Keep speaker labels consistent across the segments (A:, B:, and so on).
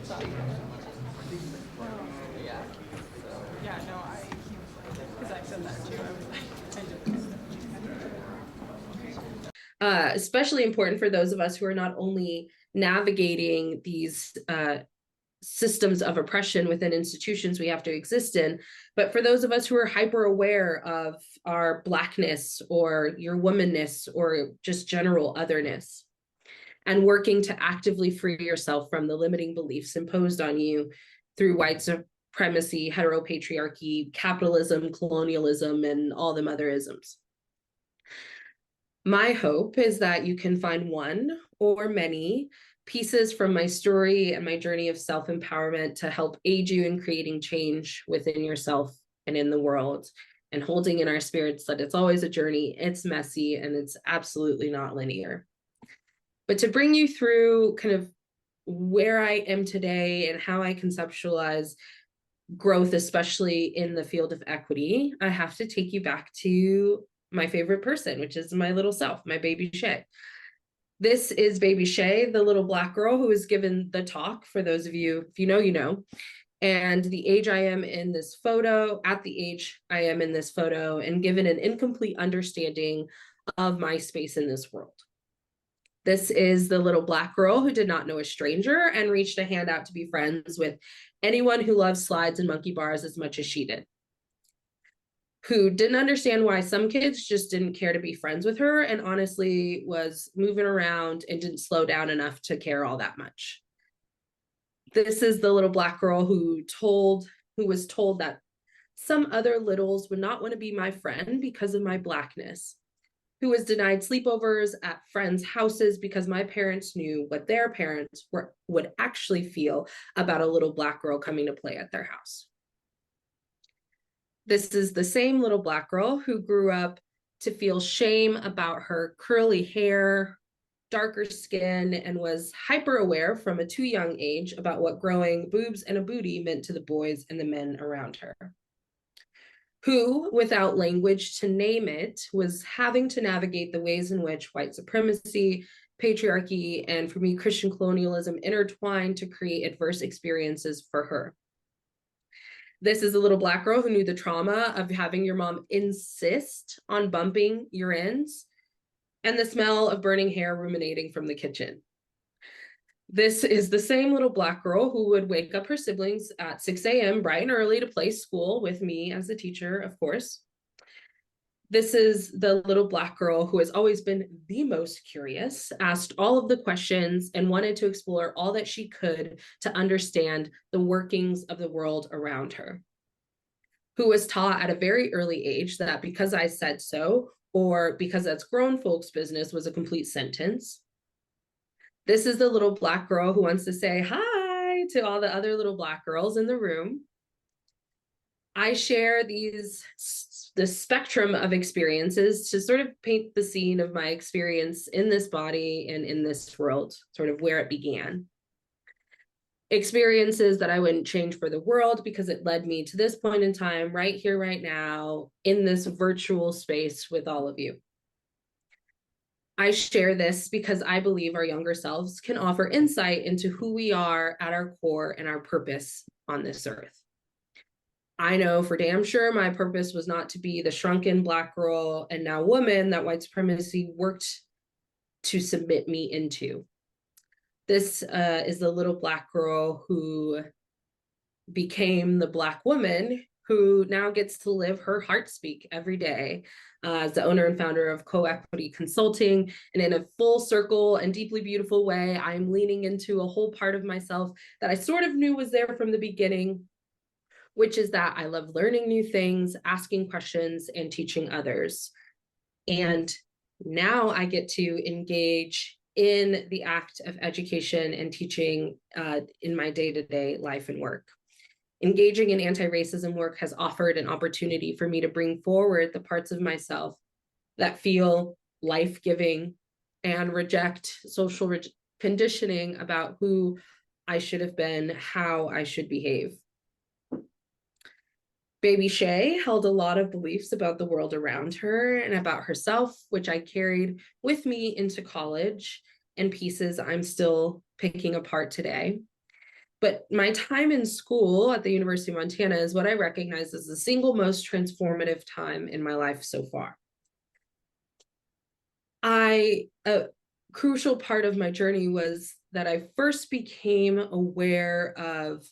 A: Yeah. So, yeah, no, because I said that too. I was like,
B: especially important for those of us who are not only navigating these systems of oppression within institutions we have to exist in, but for those of us who are hyper aware of our Blackness or your womanness or just general otherness, and working to actively free yourself from the limiting beliefs imposed on you through white supremacy, heteropatriarchy, capitalism, colonialism, and all them other isms. My hope is that you can find one or many pieces from my story and my journey of self-empowerment to help aid you in creating change within yourself and in the world, and holding in our spirits that it's always a journey, it's messy, and it's absolutely not linear. But to bring you through kind of where I am today and how I conceptualize growth, especially in the field of equity, I have to take you back to my favorite person, which is my little self, my baby Shay. This is baby Shay, the little Black girl who was given the talk. For those of you, if you know, you know. And the age I am in this photo, at the age I am in this photo, and given an incomplete understanding of my space in this world. This is the little Black girl who did not know a stranger and reached a hand out to be friends with anyone who loves slides and monkey bars as much as she did, who didn't understand why some kids just didn't care to be friends with her, and honestly was moving around and didn't slow down enough to care all that much. This is the little Black girl who was told that some other littles would not want to be my friend because of my Blackness, who was denied sleepovers at friends' houses because my parents knew what their parents would actually feel about a little Black girl coming to play at their house. This is the same little Black girl who grew up to feel shame about her curly hair, darker skin, and was hyper aware from a too young age about what growing boobs and a booty meant to the boys and the men around her. Who, without language to name it, was having to navigate the ways in which white supremacy, patriarchy, and for me, Christian colonialism intertwined to create adverse experiences for her. This is a little Black girl who knew the trauma of having your mom insist on bumping your ends and the smell of burning hair ruminating from the kitchen. This is the same little Black girl who would wake up her siblings at 6 a.m. bright and early to play school with me as the teacher, of course. This is the little Black girl who has always been the most curious, asked all of the questions, and wanted to explore all that she could to understand the workings of the world around her. Who was taught at a very early age that because I said so, or because that's grown folks' business, was a complete sentence. This is the little Black girl who wants to say hi to all the other little Black girls in the room. I share the spectrum of experiences to sort of paint the scene of my experience in this body and in this world, sort of where it began. Experiences that I wouldn't change for the world because it led me to this point in time, right here, right now, in this virtual space with all of you. I share this because I believe our younger selves can offer insight into who we are at our core and our purpose on this earth. I know for damn sure my purpose was not to be the shrunken Black girl and now woman that white supremacy worked to submit me into. This is the little Black girl who became the Black woman who now gets to live her heart speak every day as the owner and founder of Co-Equity Consulting. And in a full circle and deeply beautiful way, I'm leaning into a whole part of myself that I sort of knew was there from the beginning, which is that I love learning new things, asking questions, and teaching others. And now I get to engage in the act of education and teaching in my day-to-day life and work. Engaging in anti-racism work has offered an opportunity for me to bring forward the parts of myself that feel life-giving and reject social conditioning about who I should have been, how I should behave. Baby Shay held a lot of beliefs about the world around her and about herself, which I carried with me into college, and pieces I'm still picking apart today. But my time in school at the University of Montana is what I recognize as the single most transformative time in my life so far. A crucial part of my journey was that I first became aware of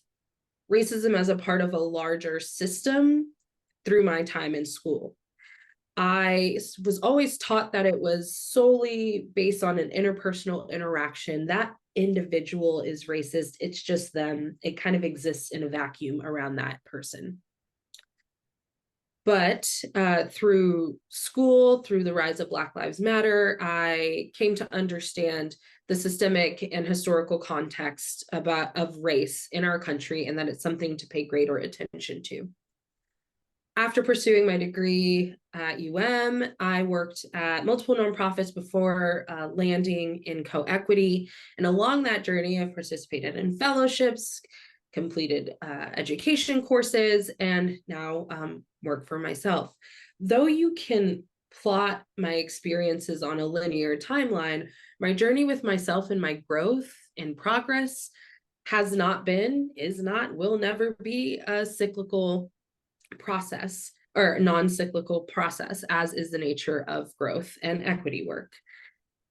B: racism as a part of a larger system through my time in school. I was always taught that it was solely based on an interpersonal interaction. That individual is racist. It's just them. It kind of exists in a vacuum around that person. But through school, through the rise of Black Lives Matter, I came to understand the systemic and historical context of race in our country, and that it's something to pay greater attention to. After pursuing my degree at I worked at multiple nonprofits before landing in co-equity. And along that journey, I've participated in fellowships, completed education courses, and now work for myself. Though you can plot my experiences on a linear timeline, my journey with myself and my growth and progress has not been, is not, will never be a cyclical process or non-cyclical process, as is the nature of growth and equity work.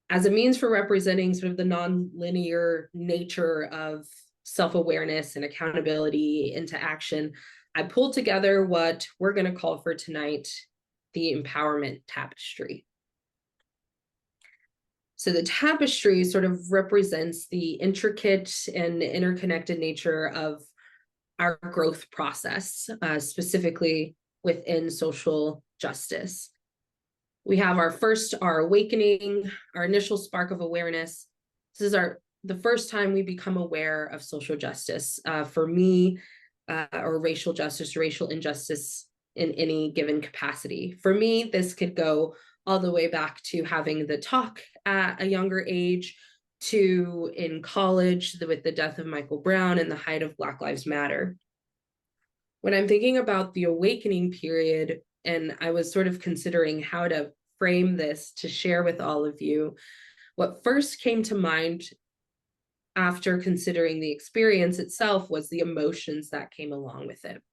B: As a means for representing sort of the non-linear nature of self-awareness and accountability into action, I pulled together what we're going to call for tonight the empowerment tapestry. So the tapestry sort of represents the intricate and interconnected nature of our growth process, specifically within social justice. We have our awakening, our initial spark of awareness. This is the first time we become aware of social justice. For me, or racial justice, racial injustice in any given capacity. For me, this could go all the way back to having the talk at a younger age, to in college with the death of Michael Brown and the height of Black Lives Matter. When I'm thinking about the awakening period, and I was sort of considering how to frame this to share with all of you, what first came to mind after considering the experience itself was the emotions that came along with it.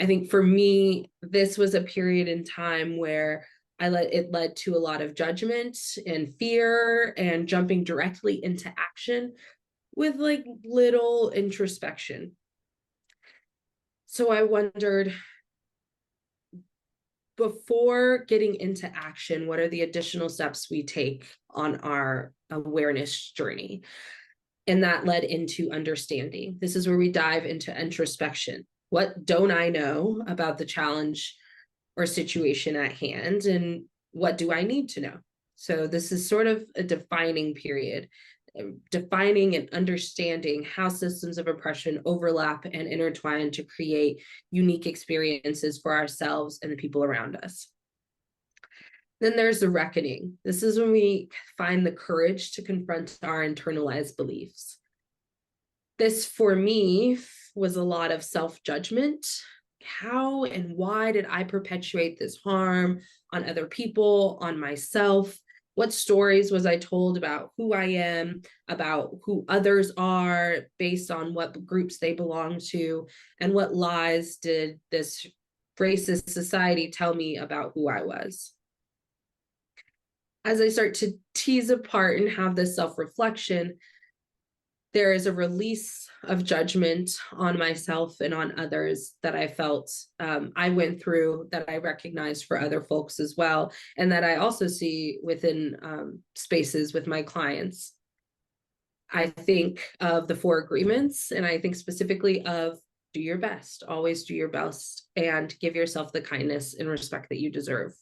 B: I think for me, this was a period in time where it led to a lot of judgment and fear and jumping directly into action with like little introspection. So I wondered, before getting into action, what are the additional steps we take on our awareness journey? And that led into understanding. This is where we dive into introspection. What don't I know about the challenge or situation at hand? And what do I need to know? So this is sort of a defining period, defining and understanding how systems of oppression overlap and intertwine to create unique experiences for ourselves and the people around us. Then there's the reckoning. This is when we find the courage to confront our internalized beliefs. This, for me, was a lot of self-judgment. How and why did I perpetuate this harm on other people, on myself? What stories was I told about who I am, about who others are, based on what groups they belong to, and what lies did this racist society tell me about who I was? As I start to tease apart and have this self-reflection, there is a release of judgment on myself and on others that I felt I went through, that I recognize for other folks as well, and that I also see within spaces with my clients. I think of the 4 agreements, and I think specifically of do your best, always do your best, and give yourself the kindness and respect that you deserve.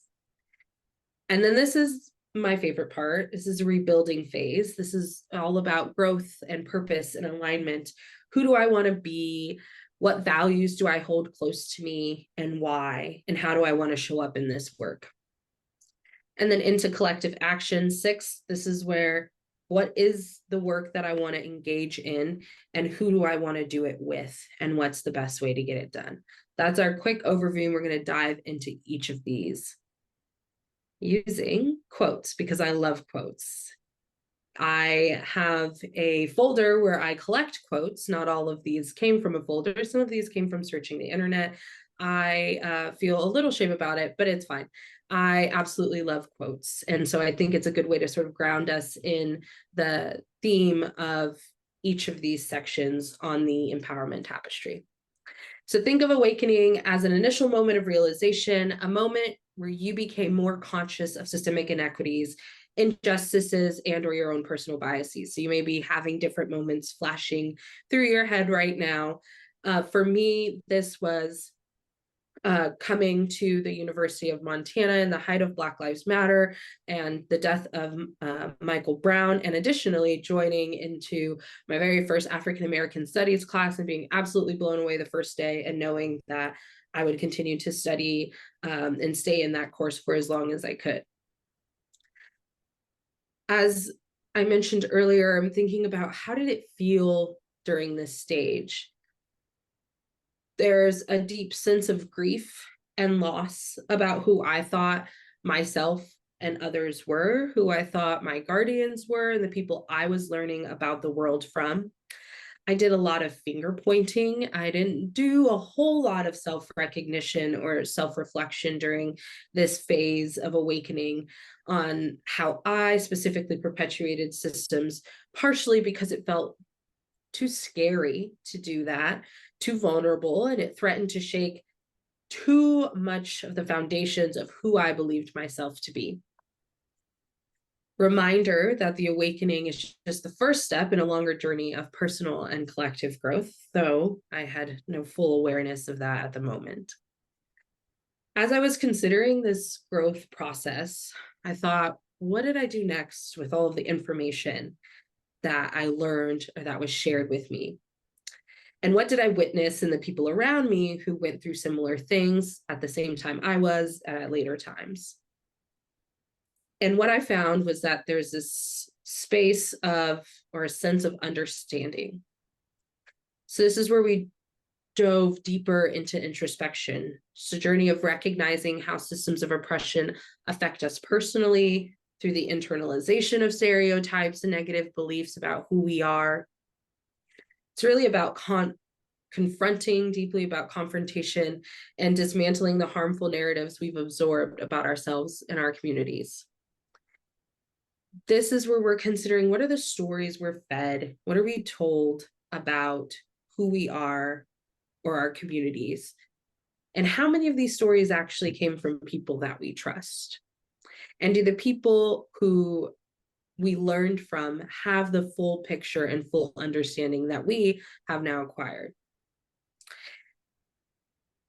B: And then this is my favorite part. This is a rebuilding phase. This is all about growth and purpose and alignment. Who do I want to be? What values do I hold close to me, and why? And how do I want to show up in this work? And then into collective action 6, this is where, what is the work that I want to engage in, and who do I want to do it with, and what's the best way to get it done? That's our quick overview, and we're going to dive into each of these using quotes, because I love quotes. I have a folder where I collect quotes. Not all of these came from a folder. Some of these came from searching the internet. I feel a little shame about it, but it's fine. I absolutely love quotes. And so I think it's a good way to sort of ground us in the theme of each of these sections on the empowerment tapestry. So think of awakening as an initial moment of realization, a moment where you became more conscious of systemic inequities, injustices, and or your own personal biases. So you may be having different moments flashing through your head right now. For me, this was coming to the University of Montana in the height of Black Lives Matter and the death of Michael Brown, and additionally joining into my very first African American Studies class and being absolutely blown away the first day and knowing that I would continue to study and stay in that course for as long as I could. As I mentioned earlier, I'm thinking about how did it feel during this stage? There's a deep sense of grief and loss about who I thought myself and others were, who I thought my guardians were, and the people I was learning about the world from. I did a lot of finger pointing. I didn't do a whole lot of self-recognition or self-reflection during this phase of awakening on how I specifically perpetuated systems, partially because it felt too scary to do that, too vulnerable, and it threatened to shake too much of the foundations of who I believed myself to be. Reminder that the awakening is just the first step in a longer journey of personal and collective growth, though I had no full awareness of that at the moment. As I was considering this growth process, I thought, what did I do next with all of the information that I learned or that was shared with me? And what did I witness in the people around me who went through similar things at the same time I was at later times? And what I found was that there's this space of, or a sense of understanding. So this is where we dove deeper into introspection. It's a journey of recognizing how systems of oppression affect us personally through the internalization of stereotypes and negative beliefs about who we are. It's really about confronting, deeply about confrontation, and dismantling the harmful narratives we've absorbed about ourselves and our communities. This is where we're considering, what are the stories we're fed? What are we told about who we are or our communities? And how many of these stories actually came from people that we trust? And do the people who we learned from have the full picture and full understanding that we have now acquired?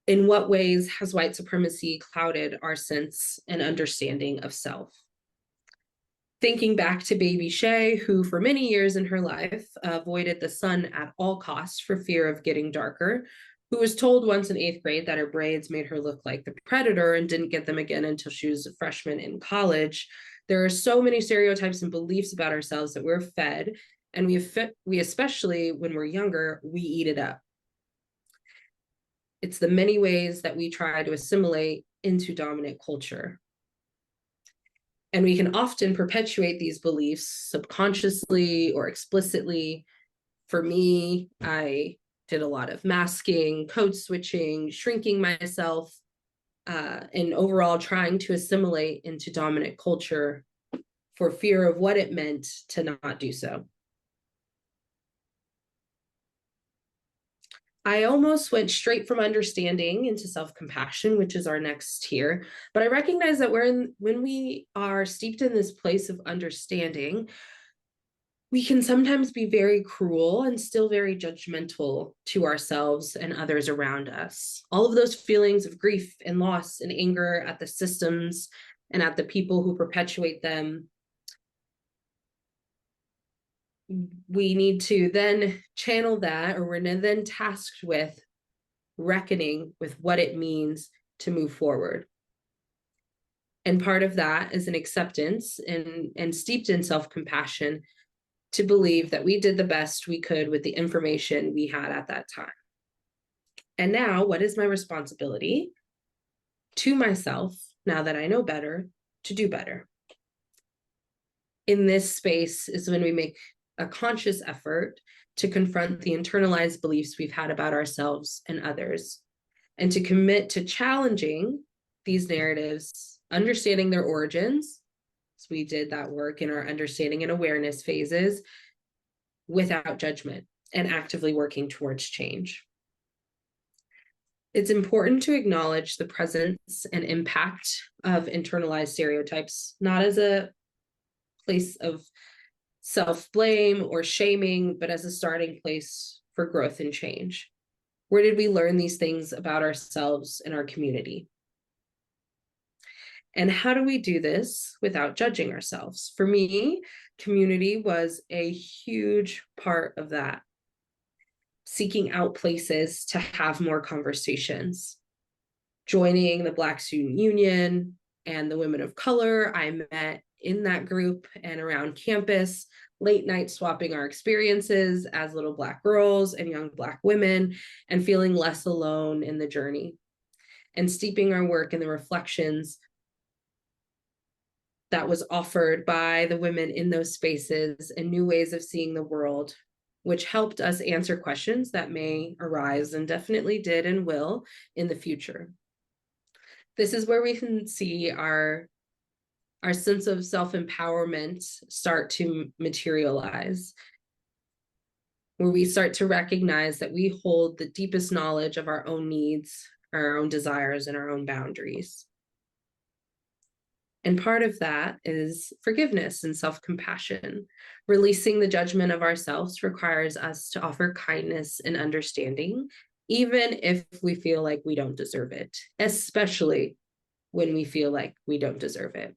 B: In what ways has white supremacy clouded our sense and understanding of self? Thinking back to baby Shay, who for many years in her life avoided the sun at all costs for fear of getting darker, who was told once in 8th grade that her braids made her look like the predator and didn't get them again until she was a freshman in college. There are so many stereotypes and beliefs about ourselves that we're fed, and we especially when we're younger, we eat it up. It's the many ways that we try to assimilate into dominant culture. And we can often perpetuate these beliefs subconsciously or explicitly. For me, I did a lot of masking, code switching, shrinking myself, and overall trying to assimilate into dominant culture for fear of what it meant to not do so. I almost went straight from understanding into self-compassion, which is our next tier. But I recognize that when we are steeped in this place of understanding, we can sometimes be very cruel and still very judgmental to ourselves and others around us. All of those feelings of grief and loss and anger at the systems and at the people who perpetuate them, we need to then channel that, or we're then tasked with reckoning with what it means to move forward. And part of that is an acceptance and steeped in self-compassion to believe that we did the best we could with the information we had at that time. And now, what is my responsibility to myself, now that I know better, to do better? in this space is when we make a conscious effort to confront the internalized beliefs we've had about ourselves and others, and to commit to challenging these narratives, understanding their origins. So we did that work in our understanding and awareness phases without judgment and actively working towards change. It's important to acknowledge the presence and impact of internalized stereotypes, not as a place of self-blame or shaming, but as a starting place for growth and change. Where did we learn these things about ourselves and our community? And how do we do this without judging ourselves? For me, community was a huge part of that. Seeking out places to have more conversations, joining the Black Student Union and the women of color I met in that group and around campus, late night swapping our experiences as little Black girls and young Black women, and feeling less alone in the journey, and steeping our work in the reflections that was offered by the women in those spaces and new ways of seeing the world, which helped us answer questions that may arise and definitely did and will in the future. This is where we can see our sense of self-empowerment start to materialize, where we start to recognize that we hold the deepest knowledge of our own needs, our own desires, and our own boundaries. And part of that is forgiveness and self-compassion. Releasing the judgment of ourselves requires us to offer kindness and understanding, even if we feel like we don't deserve it, especially when we feel like we don't deserve it.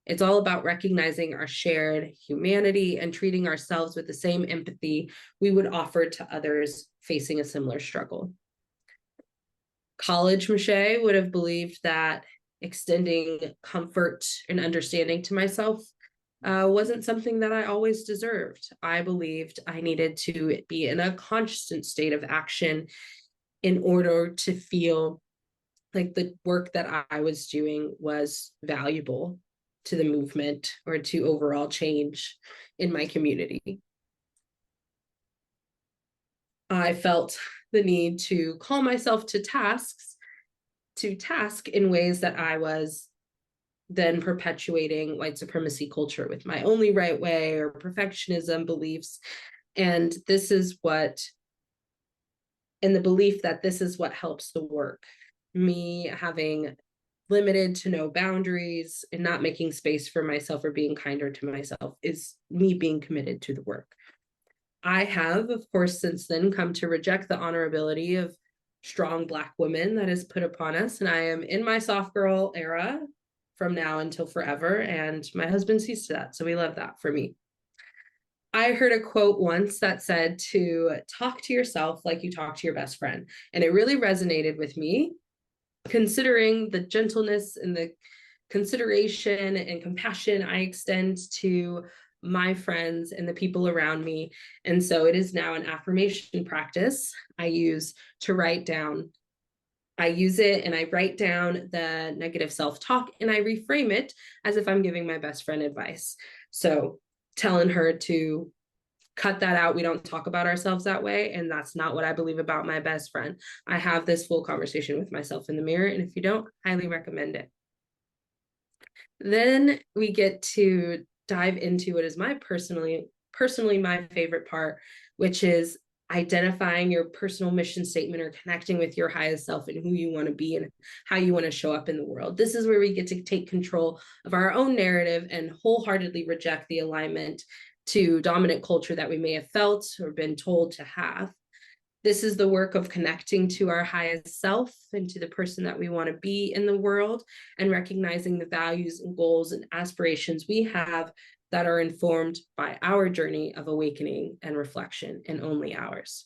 B: It's all about recognizing our shared humanity and treating ourselves with the same empathy we would offer to others facing a similar struggle. College Meshayla would have believed that extending comfort and understanding to myself wasn't something that I always deserved. I believed I needed to be in a constant state of action in order to feel like the work that I was doing was valuable to the movement or to overall change in my community. I felt the need to call myself to task in ways that I was then perpetuating white supremacy culture with my only right way or perfectionism beliefs. And the belief that this is what helps the work. Me having limited to no boundaries and not making space for myself or being kinder to myself is me being committed to the work. I have, of course, since then come to reject the honorability of strong Black women that is put upon us. And I am in my soft girl era from now until forever. And my husband sees to that. So we love that for me. I heard a quote once that said to talk to yourself like you talk to your best friend. And it really resonated with me, considering the gentleness and the consideration and compassion I extend to my friends and the people around me. And so it is now an affirmation practice I use to write down. I use it and I write down the negative self-talk and I reframe it as if I'm giving my best friend advice. So telling her to cut that out. We don't talk about ourselves that way. And that's not what I believe about my best friend. I have this full conversation with myself in the mirror. And if you don't, highly recommend it. Then we get to dive into what is personally my favorite part, which is identifying your personal mission statement or connecting with your highest self and who you want to be and how you want to show up in the world. This is where we get to take control of our own narrative and wholeheartedly reject the alignment to dominant culture that we may have felt or been told to have. This is the work of connecting to our highest self and to the person that we want to be in the world, and recognizing the values and goals and aspirations we have that are informed by our journey of awakening and reflection, and only ours.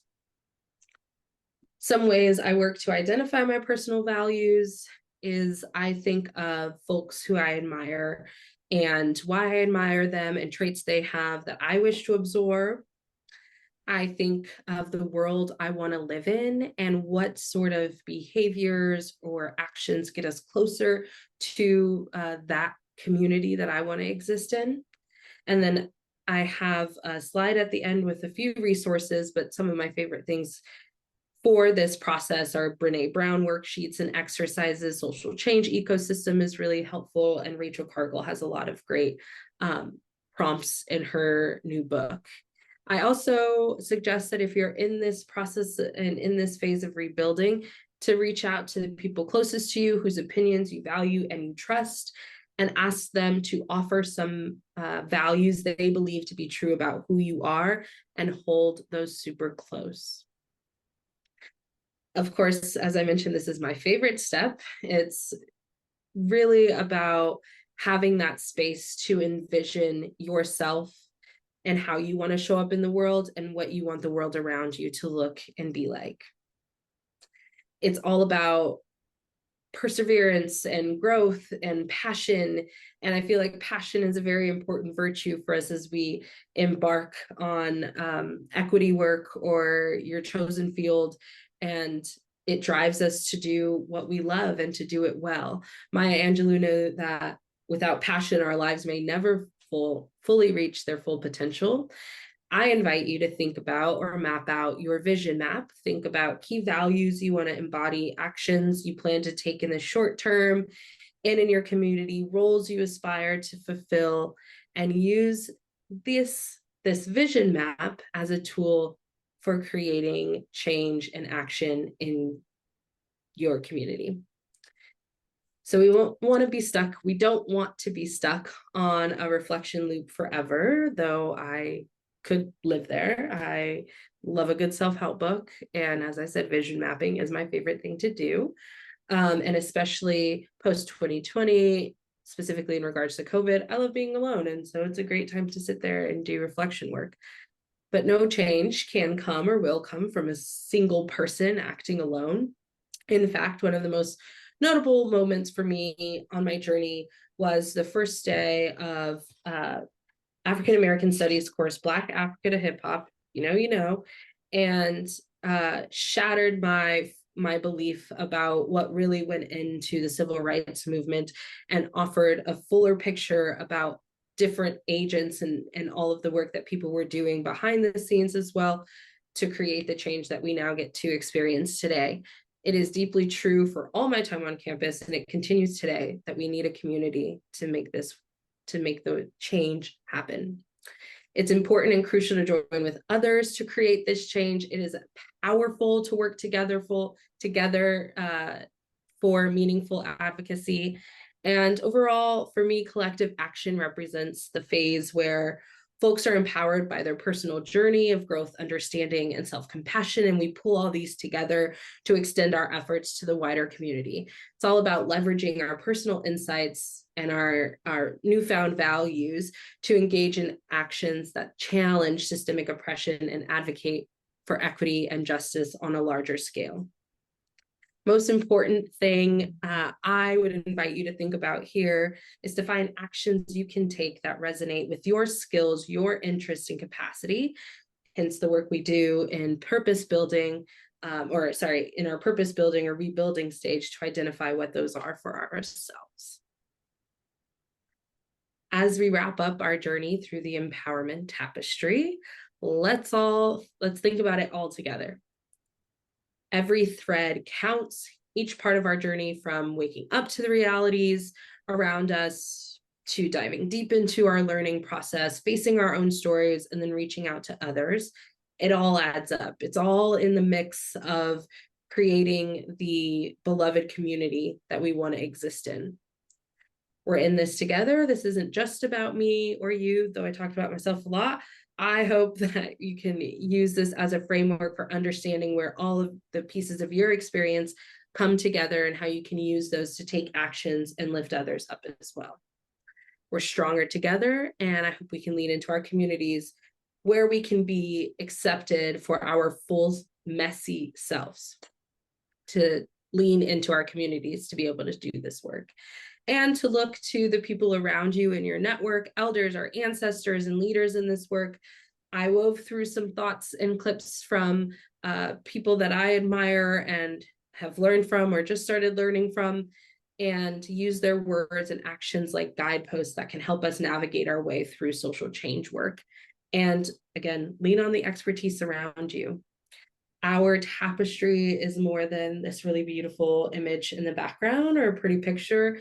B: Some ways I work to identify my personal values is I think of folks who I admire and why I admire them and traits they have that I wish to absorb. I think of the world I want to live in and what sort of behaviors or actions get us closer to that community that I want to exist in. And then I have a slide at the end with a few resources, but some of my favorite things for this process are Brene Brown worksheets and exercises. Social change ecosystem is really helpful. And Rachel Cargill has a lot of great prompts in her new book. I also suggest that if you're in this process and in this phase of rebuilding, to reach out to the people closest to you whose opinions you value and you trust, and ask them to offer some values that they believe to be true about who you are, and hold those super close. Of course, as I mentioned, this is my favorite step. It's really about having that space to envision yourself and how you want to show up in the world and what you want the world around you to look and be like. It's all about perseverance and growth and passion. And I feel like passion is a very important virtue for us as we embark on equity work or your chosen field. And it drives us to do what we love and to do it well. Maya Angelou knew that without passion, our lives may never fully reach their full potential. I invite you to think about or map out your vision map. Think about key values you want to embody, actions you plan to take in the short term and in your community, roles you aspire to fulfill, and use this vision map as a tool for creating change and action in your community. So we won't want to be stuck. We don't want to be stuck on a reflection loop forever, though I could live there. I love a good self-help book. And as I said, vision mapping is my favorite thing to do. And especially post 2020, specifically in regards to COVID, I love being alone. And so it's a great time to sit there and do reflection work. But no change can come or will come from a single person acting alone. In fact, one of the most notable moments for me on my journey was the first day of African American Studies course, Black Africa to Hip Hop, and shattered my belief about what really went into the civil rights movement, and offered a fuller picture about different agents and all of the work that people were doing behind the scenes as well to create the change that we now get to experience today. It is deeply true for all my time on campus, and it continues today, that we need a community to make the change happen. It's important and crucial to join with others to create this change. It is powerful to work together for meaningful advocacy. And overall, for me, collective action represents the phase where folks are empowered by their personal journey of growth, understanding, and self-compassion, and we pull all these together to extend our efforts to the wider community. It's all about leveraging our personal insights and our newfound values to engage in actions that challenge systemic oppression and advocate for equity and justice on a larger scale. Most important thing I would invite you to think about here is to find actions you can take that resonate with your skills, your interests, and capacity. Hence the work we do in purpose building, in our purpose building or rebuilding stage, to identify what those are for ourselves. As we wrap up our journey through the empowerment tapestry, let's think about it all together. Every thread counts. Each part of our journey, from waking up to the realities around us, to diving deep into our learning process, facing our own stories, and then reaching out to others, it all adds up. It's all in the mix of creating the beloved community that we want to exist in. We're in this together. This isn't just about me or you, though I talked about myself a lot. I hope that you can use this as a framework for understanding where all of the pieces of your experience come together and how you can use those to take actions and lift others up as well. We're stronger together, and I hope we can lean into our communities where we can be accepted for our full, messy selves, to lean into our communities to be able to do this work, and to look to the people around you in your network, elders, our ancestors, and leaders in this work. I wove through some thoughts and clips from people that I admire and have learned from or just started learning from. and use their words and actions like guideposts that can help us navigate our way through social change work. And again, lean on the expertise around you. Our tapestry is more than this really beautiful image in the background or a pretty picture.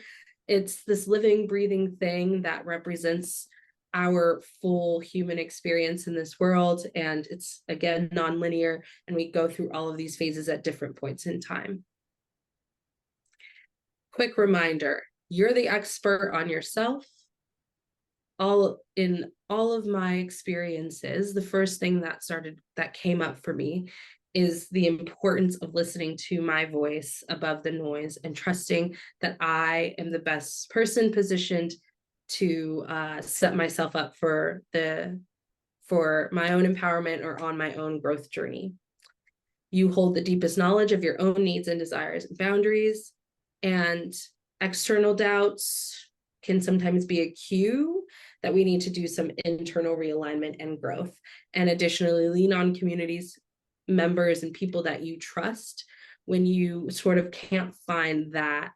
B: It's this living, breathing thing that represents our full human experience in this world. And it's, again, nonlinear, and we go through all of these phases at different points in time. Quick reminder, you're the expert on yourself. In all of my experiences, the first thing that came up for me is the importance of listening to my voice above the noise and trusting that I am the best person positioned to set myself up for my own empowerment or on my own growth journey. You hold the deepest knowledge of your own needs and desires and boundaries, and external doubts can sometimes be a cue that we need to do some internal realignment and growth. And additionally, lean on communities, members, and people that you trust when you sort of can't find that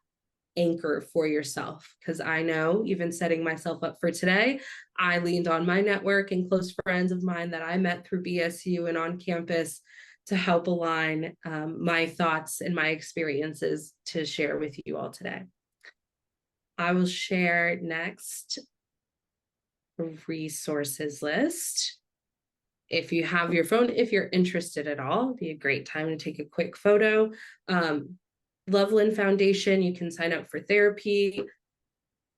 B: anchor for yourself. Because I know, even setting myself up for today, I leaned on my network and close friends of mine that I met through BSU and on campus to help align my thoughts and my experiences to share with you all today. I will share next resources list. If you have your phone, if you're interested at all, it'd be a great time to take a quick photo. Loveland Foundation, you can sign up for therapy.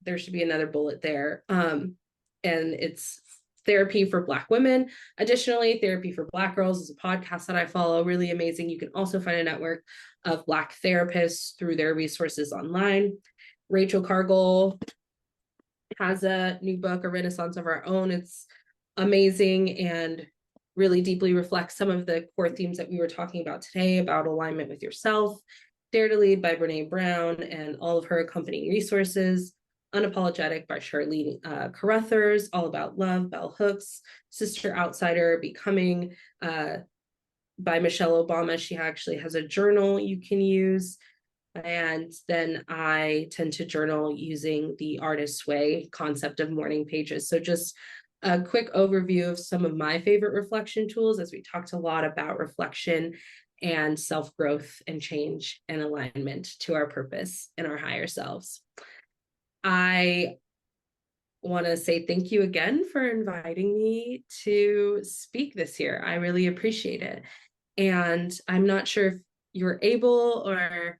B: There should be another bullet there. And it's therapy for Black women. Additionally, Therapy for Black Girls is a podcast that I follow, really amazing. You can also find a network of Black therapists through their resources online. Rachel Cargill has a new book, A Renaissance of Our Own. It's amazing and really deeply reflects some of the core themes that we were talking about today about alignment with yourself. Dare to Lead by Brene Brown and all of her accompanying resources. Unapologetic by Charlene Carruthers, All About Love, Bell Hooks. Sister Outsider, Becoming by Meshayla Obama. She actually has a journal you can use. And then I tend to journal using the Artist's Way concept of morning pages. So just a quick overview of some of my favorite reflection tools, as we talked a lot about reflection and self-growth and change and alignment to our purpose and our higher selves. I want to say thank you again for inviting me to speak this year. I really appreciate it. And I'm not sure if you're able or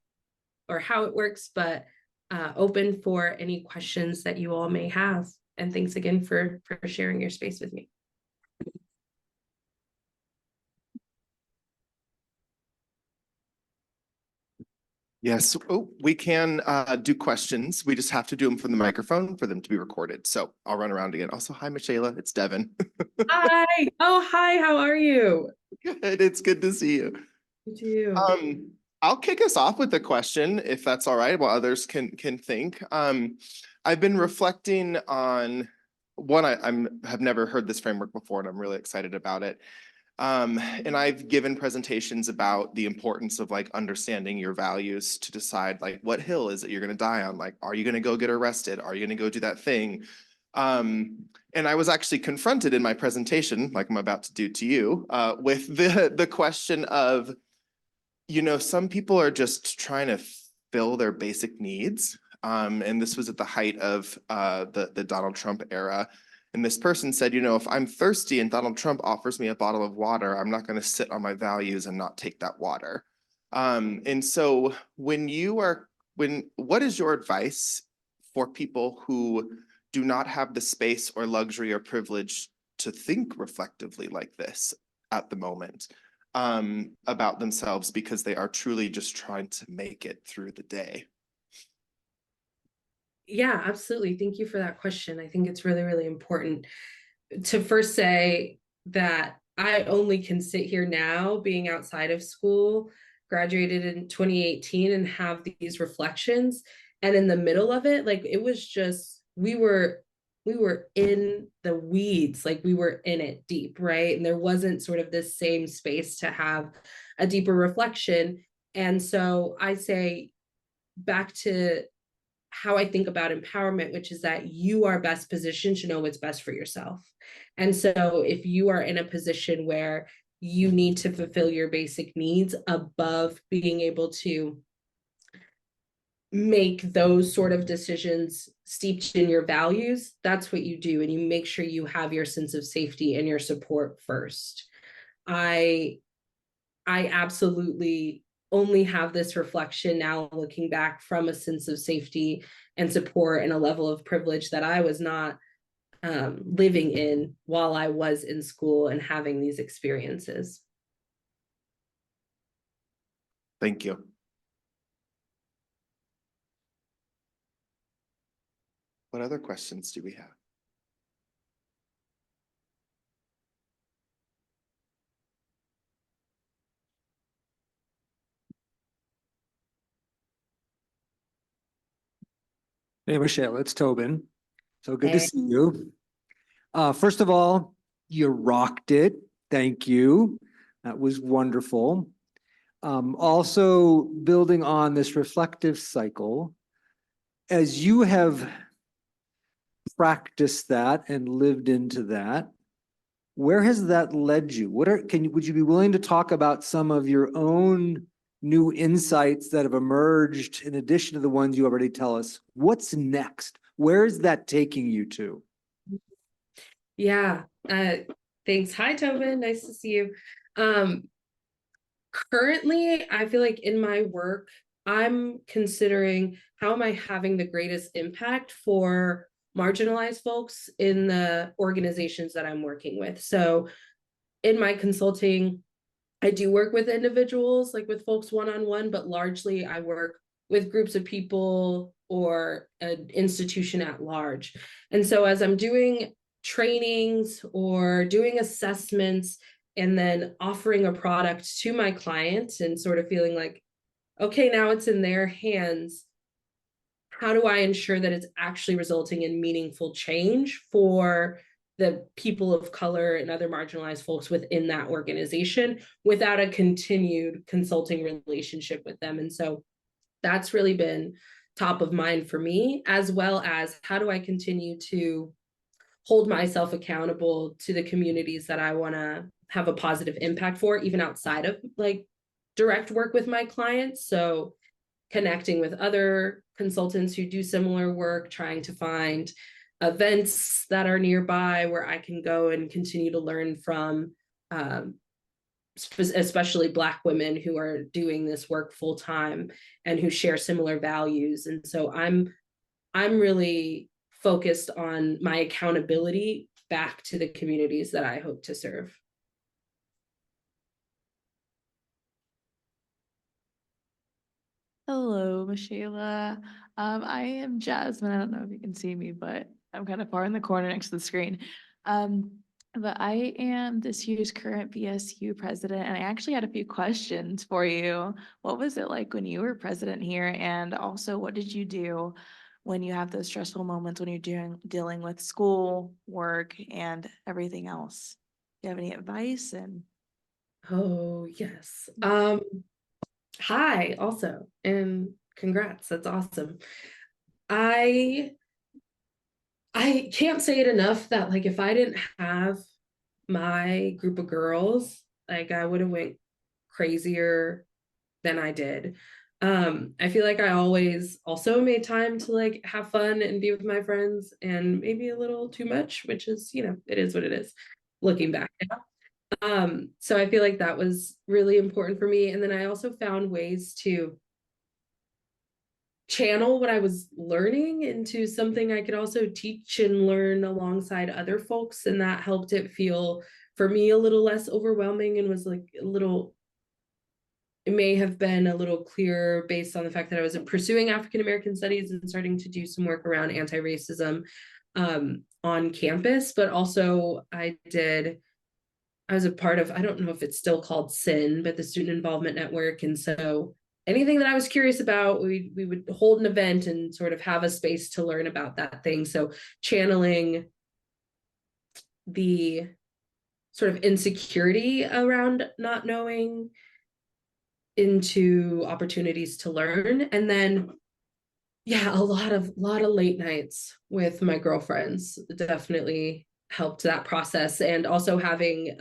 B: how it works, but open for any questions that you all may have. And thanks again for sharing your space with me.
C: Yes, we can do questions. We just have to do them from the microphone for them to be recorded. So I'll run around again. Also, hi, Meshayla. It's Devin.
B: Hi. Oh, hi. How are you?
C: Good. It's good to see you.
B: You too.
C: I'll kick us off with a question, if that's all right, while others can think. I've been reflecting on one. I have never heard this framework before, and I'm really excited about it. And I've given presentations about the importance of like understanding your values to decide like what hill is it you're going to die on? Like, are you going to go get arrested? Are you going to go do that thing? And I was actually confronted in my presentation, like I'm about to do to you, with the question of, you know, some people are just trying to fill their basic needs. And this was at the height of the Donald Trump era. And this person said, you know, if I'm thirsty and Donald Trump offers me a bottle of water, I'm not going to sit on my values and not take that water. And so what is your advice for people who do not have the space or luxury or privilege to think reflectively like this at the moment about themselves because they are truly just trying to make it through the day?
B: Yeah, absolutely. Thank you for that question. I think it's really, really important to first say that I only can sit here now, being outside of school, graduated in 2018, and have these reflections. And in the middle of it, like it was just, we were in the weeds, like we were in it deep, right? And there wasn't sort of this same space to have a deeper reflection. And so I say back to how I think about empowerment, which is that you are best positioned to know what's best for yourself. And so if you are in a position where you need to fulfill your basic needs above being able to make those sort of decisions steeped in your values, that's what you do. And you make sure you have your sense of safety and your support first. I absolutely only have this reflection now looking back from a sense of safety and support and a level of privilege that I was not living in while I was in school and having these experiences.
C: Thank you. What other questions do we have?
D: Hey, Meshayla, it's Tobin. So good to
B: Hey.
D: see you. First of all, you rocked it. Thank you. That was wonderful. Also, building on this reflective cycle, as you have practiced that and lived into that, where has that led you? Would you be willing to talk about some of your own new insights that have emerged in addition to the ones you already tell us? What's next? Where is that taking you to?
B: Yeah. Thanks. Hi, Tobin. Nice to see you. Currently, I feel like in my work, I'm considering how am I having the greatest impact for marginalized folks in the organizations that I'm working with. So in my consulting, I do work with individuals, like with folks one-on-one, but largely I work with groups of people or an institution at large. And so as I'm doing trainings or doing assessments and then offering a product to my clients and sort of feeling like, okay, now it's in their hands. How do I ensure that it's actually resulting in meaningful change for the people of color and other marginalized folks within that organization without a continued consulting relationship with them? And so that's really been top of mind for me, as well as how do I continue to hold myself accountable to the communities that I want to have a positive impact for, even outside of like direct work with my clients. So connecting with other consultants who do similar work, trying to find events that are nearby where I can go and continue to learn from, especially Black women who are doing this work full time and who share similar values. And so I'm really focused on my accountability back to the communities that I hope to serve.
A: Hello, Meshayla. I am Jasmine. I don't know if you can see me, but I'm kind of far in the corner next to the screen. But I am this year's current BSU president, and I actually had a few questions for you. What was it like when you were president here? And also, what did you do when you have those stressful moments when you're dealing with school, work, and everything else? Do you have any advice? And
B: Oh, yes. Hi also, and congrats. That's awesome. I can't say it enough that like if I didn't have my group of girls, like I would have went crazier than I did. I feel like I always also made time to like have fun and be with my friends and maybe a little too much, which is, you know, it is what it is looking back. So I feel like that was really important for me. And then I also found ways to channel what I was learning into something I could also teach and learn alongside other folks. And that helped it feel for me a little less overwhelming and was like a little, it may have been a little clearer based on the fact that I was pursuing African American studies and starting to do some work around anti-racism on campus. But also I was a part of, I don't know if it's still called SIN, but the Student Involvement Network. And so anything that I was curious about, we would hold an event and sort of have a space to learn about that thing. So channeling the sort of insecurity around not knowing into opportunities to learn. And then yeah, a lot of late nights with my girlfriends definitely helped that process. And also having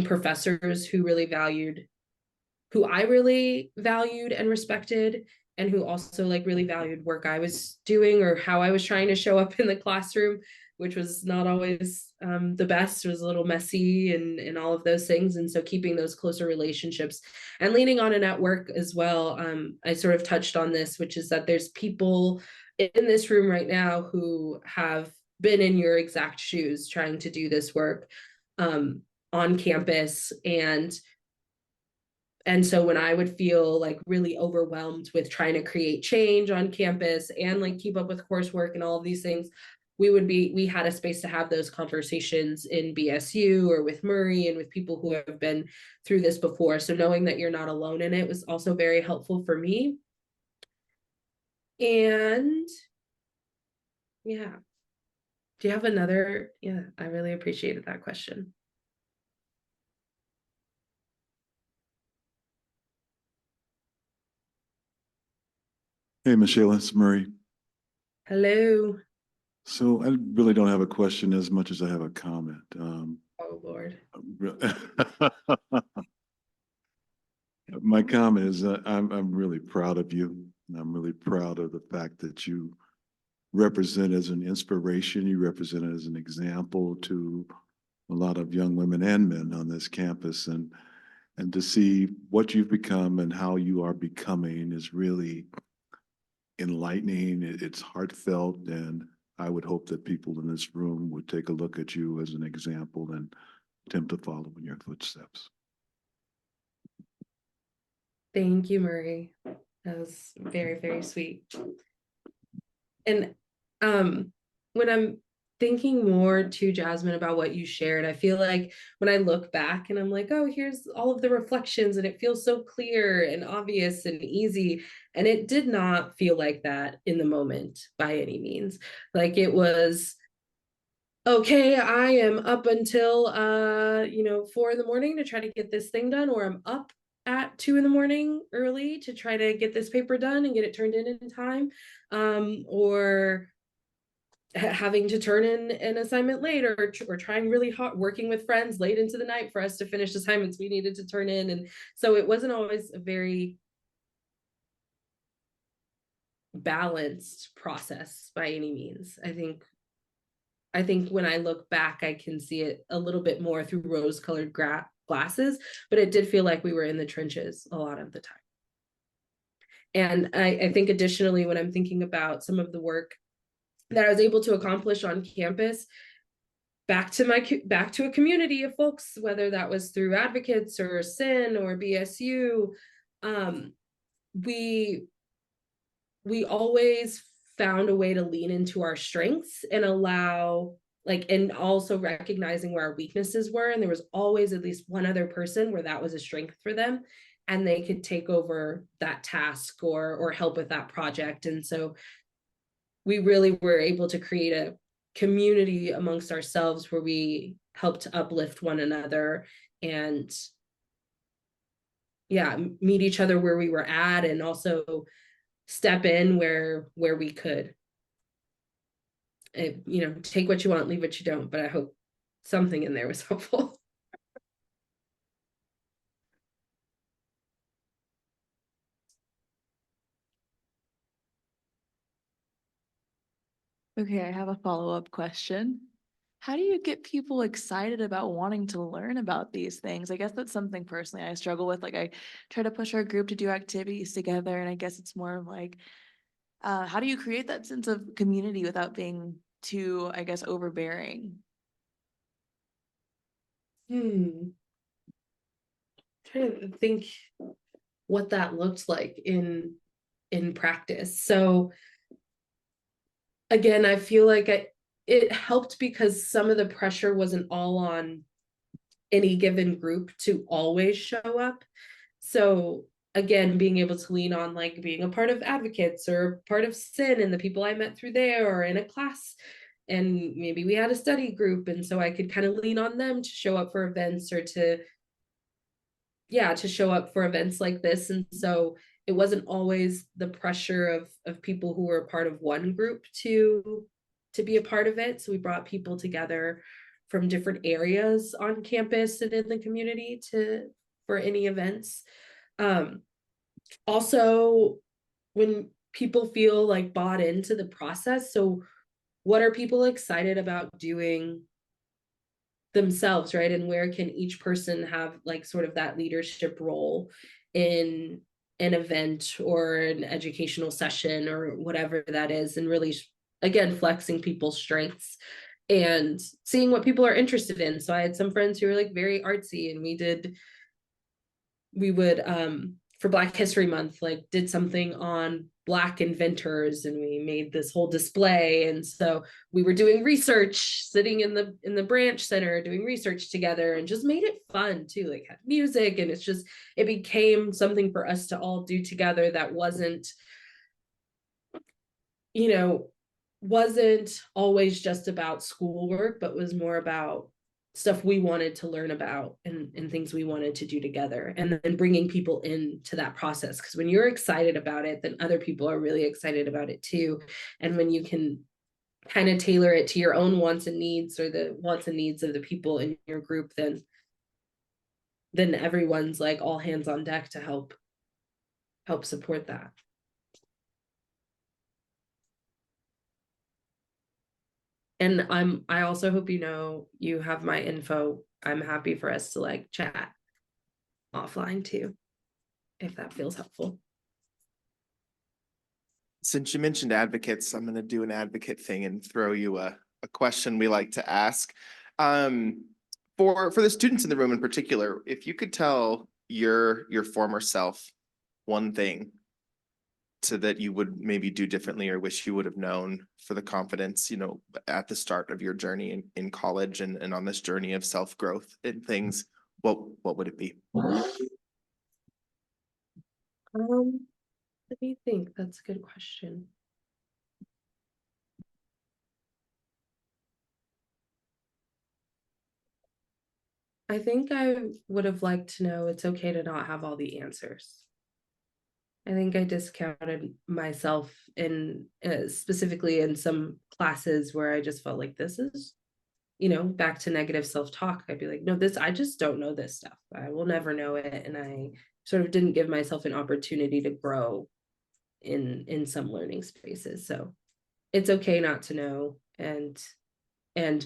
B: professors who I really valued and respected, and who also like really valued work I was doing or how I was trying to show up in the classroom, which was not always the best. It was a little messy and all of those things. And so keeping those closer relationships and leaning on a network as well. I sort of touched on this, which is that there's people in this room right now who have been in your exact shoes trying to do this work on campus. And so when I would feel like really overwhelmed with trying to create change on campus and like keep up with coursework and all of these things, we had a space to have those conversations in BSU or with Murray and with people who have been through this before. So knowing that you're not alone in it was also very helpful for me. And yeah. Do you have another? Yeah, I really appreciated that question.
E: Hey, Meshayla, it's Murray.
B: Hello.
E: So I really don't have a question as much as I have a comment.
B: Oh, Lord.
E: My comment is I'm really proud of you. I'm really proud of the fact that you represent as an inspiration. You represent as an example to a lot of young women and men on this campus, and to see what you've become and how you are becoming is really enlightening. It's heartfelt, and I would hope that people in this room would take a look at you as an example and attempt to follow in your footsteps.
B: Thank you, Murray. That was very, very sweet. And when I'm thinking more to Jasmine about what you shared, I feel like when I look back and I'm like, oh, here's all of the reflections, and it feels so clear and obvious and easy. And it did not feel like that in the moment by any means. Like it was, okay, I am up until 4 in the morning to try to get this thing done, or I'm up at 2 in the morning early to try to get this paper done and get it turned in time, or having to turn in an assignment late, or trying really hard, working with friends late into the night for us to finish assignments we needed to turn in. And so it wasn't always a very balanced process by any means. I think when I look back, I can see it a little bit more through rose-colored glasses, but it did feel like we were in the trenches a lot of the time. And I think additionally, when I'm thinking about some of the work that I was able to accomplish on campus, back to a community of folks, whether that was through advocates or SIN or BSU, we always found a way to lean into our strengths and allow, like, and also recognizing where our weaknesses were. And there was always at least one other person where that was a strength for them, and they could take over that task or help with that project. And so we really were able to create a community amongst ourselves where we helped uplift one another and meet each other where we were at, and also step in where we could. Take what you want, leave what you don't, but I hope something in there was helpful.
A: Okay, I have a follow-up question. How do you get people excited about wanting to learn about these things? I guess that's something personally I struggle with. Like I try to push our group to do activities together, and I guess it's more of like, how do you create that sense of community without being too, I guess, overbearing?
B: Trying to think what that looked like in practice. So again, I feel like it helped because some of the pressure wasn't all on any given group to always show up. So again, being able to lean on like being a part of advocates or part of SIN and the people I met through there, or in a class, and maybe we had a study group, and so I could kind of lean on them to show up for events, or to show up for events like this. And so it wasn't always the pressure of people who were part of one group to be a part of it. So we brought people together from different areas on campus and in the community for any events. Also, when people feel like bought into the process, so what are people excited about doing themselves, right? And where can each person have like sort of that leadership role in an event or an educational session or whatever that is, and really again flexing people's strengths and seeing what people are interested in. So I had some friends who were like very artsy, and we would for Black History Month like did something on Black inventors, and we made this whole display. And so we were doing research, sitting in the branch center doing research together, and just made it fun too, like had music, and it became something for us to all do together that wasn't always just about schoolwork, but was more about stuff we wanted to learn about and things we wanted to do together, and then bringing people into that process. Because when you're excited about it, then other people are really excited about it too. And when you can kind of tailor it to your own wants and needs, or the wants and needs of the people in your group, then everyone's like all hands on deck to help support that. And I also hope you have my info. I'm happy for us to like chat offline too, if that feels helpful.
C: Since you mentioned advocates, I'm going to do an advocate thing and throw you a question we like to ask. For the students in the room in particular, if you could tell your former self one thing that you would maybe do differently or wish you would have known for the confidence, at the start of your journey in college and on this journey of self-growth and things, what would it be?
B: Let me think. That's a good question. I think I would have liked to know it's okay to not have all the answers. I think I discounted myself specifically in some classes where I just felt like this is, back to negative self-talk. I'd be like, no, I just don't know this stuff. I will never know it. And I sort of didn't give myself an opportunity to grow in some learning spaces. So it's okay not to know. And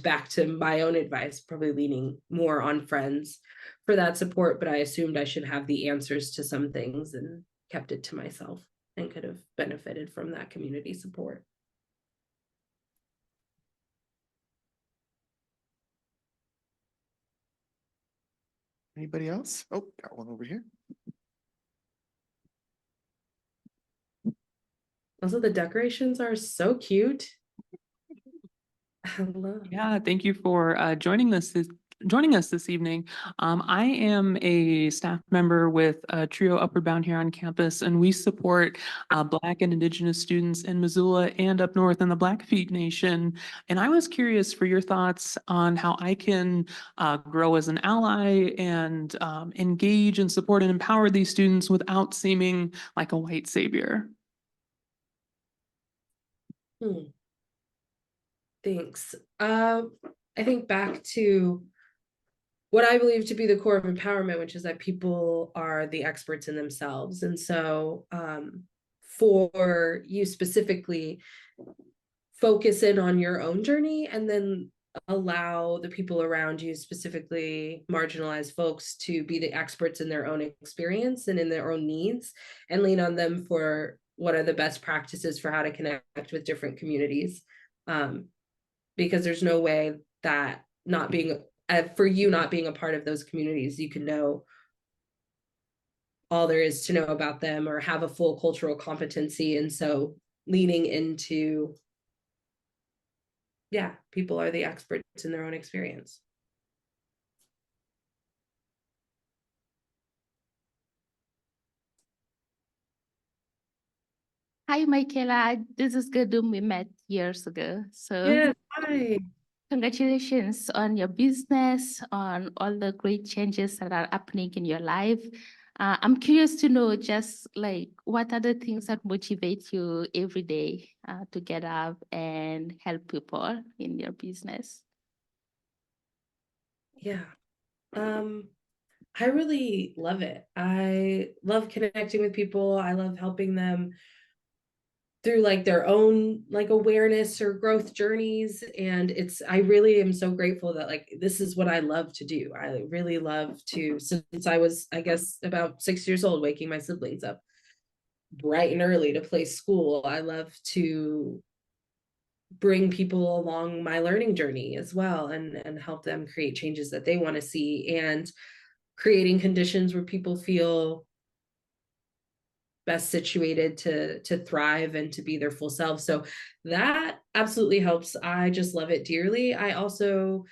B: back to my own advice, probably leaning more on friends for that support, but I assumed I should have the answers to some things and kept it to myself, and could have benefited from that community support.
C: Anybody else? Oh, got one over here.
B: Also, the decorations are so cute. Hello.
F: Yeah, thank you for joining us this evening. I am a staff member with Trio Upward Bound here on campus, and we support Black and Indigenous students in Missoula and up north in the Blackfeet Nation. And I was curious for your thoughts on how I can grow as an ally and engage and support and empower these students without seeming like a white savior.
B: Thanks. I think back to what I believe to be the core of empowerment, which is that people are the experts in themselves. And so for you specifically, focus in on your own journey, and then allow the people around you, specifically marginalized folks, to be the experts in their own experience and in their own needs, and lean on them for what are the best practices for how to connect with different communities. Because there's no way that not being a part of those communities, you can know all there is to know about them or have a full cultural competency. And so leaning into, people are the experts in their own experience.
G: Hi, Meshayla. This is Gadum. We met years ago. So
B: Yeah, hi.
G: Congratulations on your business, on all the great changes that are happening in your life. I'm curious to know just like what are the things that motivate you every day to get up and help people in your business?
B: Yeah. I really love it. I love connecting with people. I love helping them through like their own like awareness or growth journeys. And I really am so grateful that like this is what I love to do. I really love to, since I was, I guess, about 6 years old, waking my siblings up bright and early to play school. I love to bring people along my learning journey as well, and help them create changes that they want to see, and creating conditions where people feel best situated to thrive and to be their full self. So that absolutely helps. I just love it dearly. I also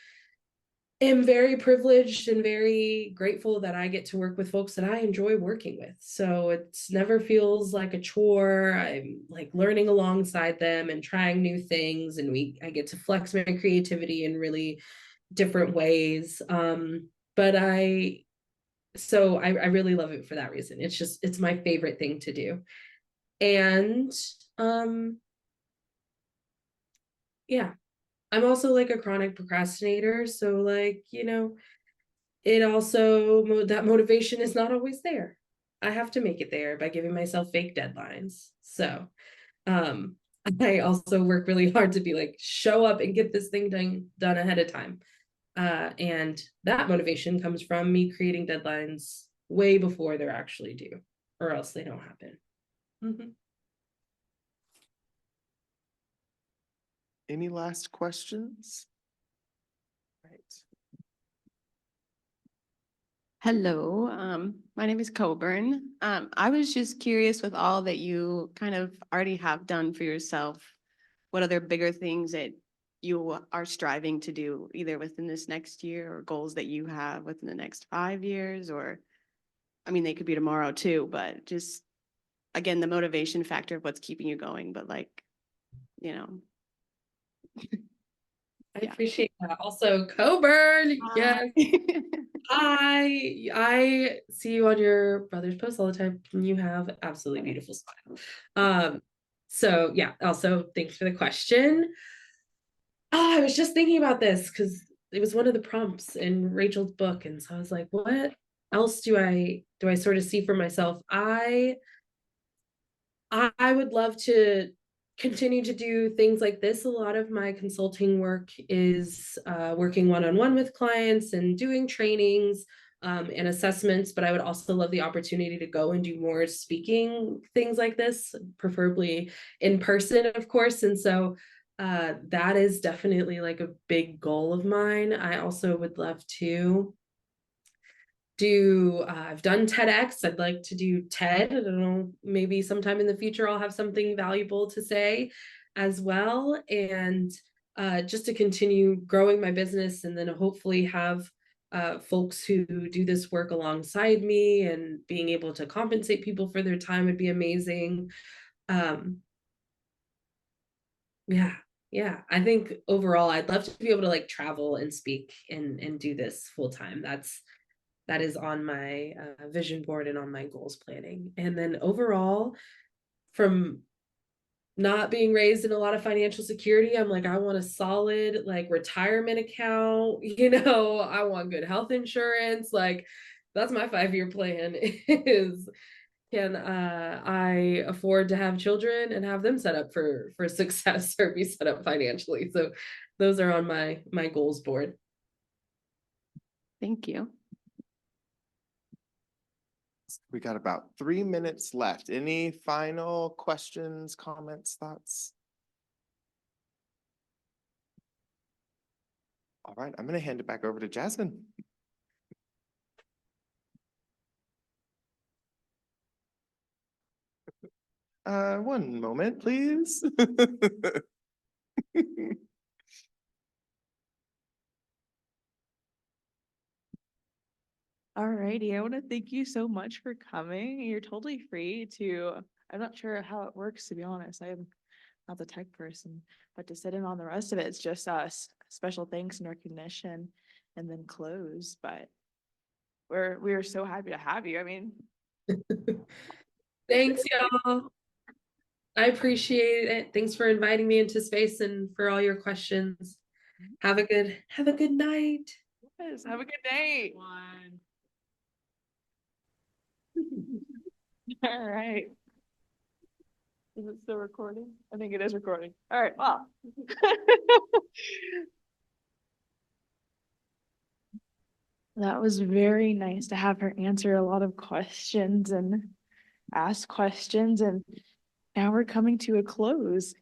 B: am very privileged and very grateful that I get to work with folks that I enjoy working with. So it never feels like a chore. I'm like learning alongside them and trying new things, and I get to flex my creativity in really different ways. But I really love it for that reason. It's my favorite thing to do. And yeah, I'm also like a chronic procrastinator. So like, it also, that motivation is not always there. I have to make it there by giving myself fake deadlines. So um I also work really hard to be like, show up and get this thing done ahead of time. And that motivation comes from me creating deadlines way before they're actually due, or else they don't happen. Mm-hmm.
C: Any last questions? Right.
H: Hello, my name is Coburn. I was just curious, with all that you kind of already have done for yourself, what other bigger things that you are striving to do, either within this next year, or goals that you have within the next 5 years, or, I mean, they could be tomorrow too, but just, again, the motivation factor of what's keeping you going, but like, you know.
B: I
H: Yeah.
B: appreciate that. Also, Coburn, yes. I see you on your brother's posts all the time, and you have absolutely beautiful smile. So yeah, also thanks for the question. I was just thinking about this because it was one of the prompts in Rachel's book, and so I was like, what else do I sort of see for myself? I would love to continue to do things like this. A lot of my consulting work is working one-on-one with clients and doing trainings and assessments, but I would also love the opportunity to go and do more speaking things like this, preferably in person, of course. And so that is definitely like a big goal of mine. I also would love to I've done TEDx. I'd like to do TED. I don't know, maybe sometime in the future I'll have something valuable to say as well. And just to continue growing my business, and then hopefully have folks who do this work alongside me, and being able to compensate people for their time would be amazing. Yeah, I think overall I'd love to be able to like travel and speak and do this full time. That is on my vision board and on my goals planning. And then overall, from not being raised in a lot of financial security, I'm like, I want a solid like retirement account, I want good health insurance. Like that's my 5-year plan is, can I afford to have children and have them set up for success, or be set up financially. So those are on my goals board.
H: Thank you.
C: We got about 3 minutes left. Any final questions, comments, thoughts? All right, I'm going to hand it back over to Jasmine. One moment, please.
A: Alrighty, I want to thank you so much for coming. You're totally free to, I'm not sure how it works, to be honest. I am not the tech person, but to sit in on the rest of it, it's just us. Special thanks and recognition, and then close. But we're so happy to have you. I mean,
B: Thanks, y'all. I appreciate it. Thanks for inviting me into space and for all your questions. Have a good night.
F: Yes, have a good day. All right. Is it still recording? I think it is recording. All right, well.
A: That was very nice to have her answer a lot of questions and ask questions, and now we're coming to a close.